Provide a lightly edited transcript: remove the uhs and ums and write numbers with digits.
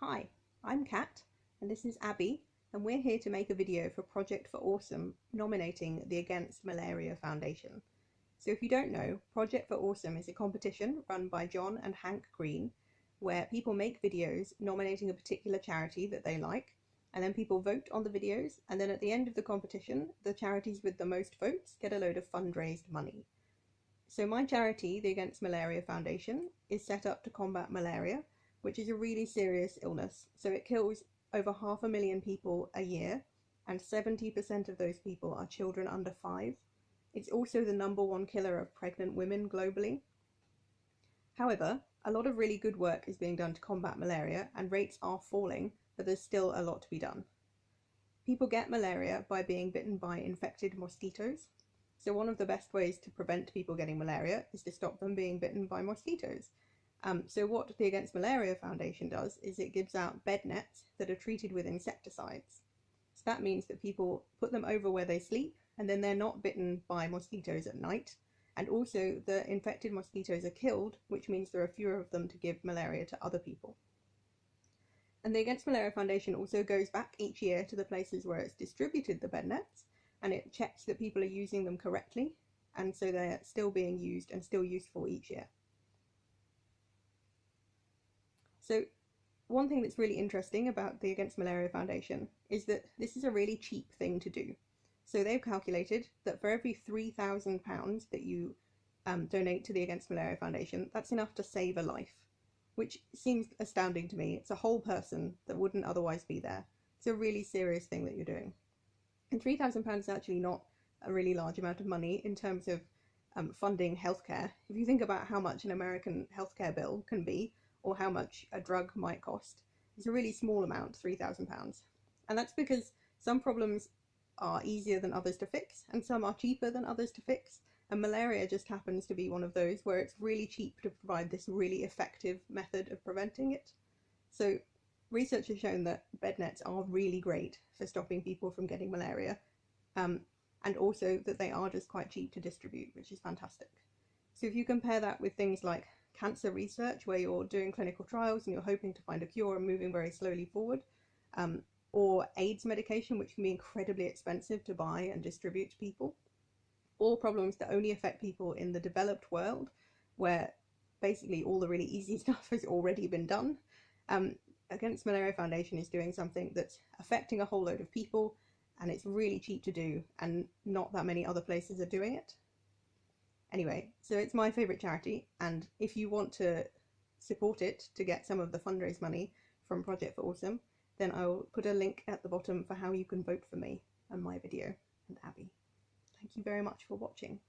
Hi, I'm Kat and this is Abby, and we're here to make a video for Project for Awesome nominating the Against Malaria Foundation. So if you don't know, Project for Awesome is a competition run by John and Hank Green where people make videos nominating a particular charity that they like, and then people vote on the videos, and then at the end of the competition the charities with the most votes get a load of fundraised money. So my charity, the Against Malaria Foundation, is set up to combat malaria, which is a really serious illness. So it kills over 500,000 people a year, and 70% of those people are children under 5. It's also the #1 killer of pregnant women globally. However, a lot of really good work is being done to combat malaria, and rates are falling, but there's still a lot to be done. People get malaria by being bitten by infected mosquitoes. So one of the best ways to prevent people getting malaria is to stop them being bitten by mosquitoes. So what the Against Malaria Foundation does is it gives out bed nets that are treated with insecticides. So that means that people put them over where they sleep, and then they're not bitten by mosquitoes at night. And also the infected mosquitoes are killed, which means there are fewer of them to give malaria to other people. And the Against Malaria Foundation also goes back each year to the places where it's distributed the bed nets, and it checks that people are using them correctly, and so they're still being used and still useful each year. So one thing that's really interesting about the Against Malaria Foundation is that this is a really cheap thing to do. So they've calculated that for every £3,000 that you donate to the Against Malaria Foundation, that's enough to save a life, which seems astounding to me. It's a whole person that wouldn't otherwise be there. It's a really serious thing that you're doing. And £3,000 is actually not a really large amount of money in terms of funding healthcare. If you think about how much an American healthcare bill can be, or how much a drug might cost, it's a really small amount, £3,000. And that's because some problems are easier than others to fix, and some are cheaper than others to fix. And malaria just happens to be one of those where it's really cheap to provide this really effective method of preventing it. So research has shown that bed nets are really great for stopping people from getting malaria, and also that they are just quite cheap to distribute, which is fantastic. So if you compare that with things like cancer research, where you're doing clinical trials and you're hoping to find a cure and moving very slowly forward, or AIDS medication, which can be incredibly expensive to buy and distribute to people, or problems that only affect people in the developed world, where basically all the really easy stuff has already been done, Against Malaria Foundation is doing something that's affecting a whole load of people, and it's really cheap to do, and not that many other places are doing it. Anyway, so it's my favourite charity, and if you want to support it to get some of the fundraise money from Project for Awesome, then I'll put a link at the bottom for how you can vote for me and my video and Abby. Thank you very much for watching.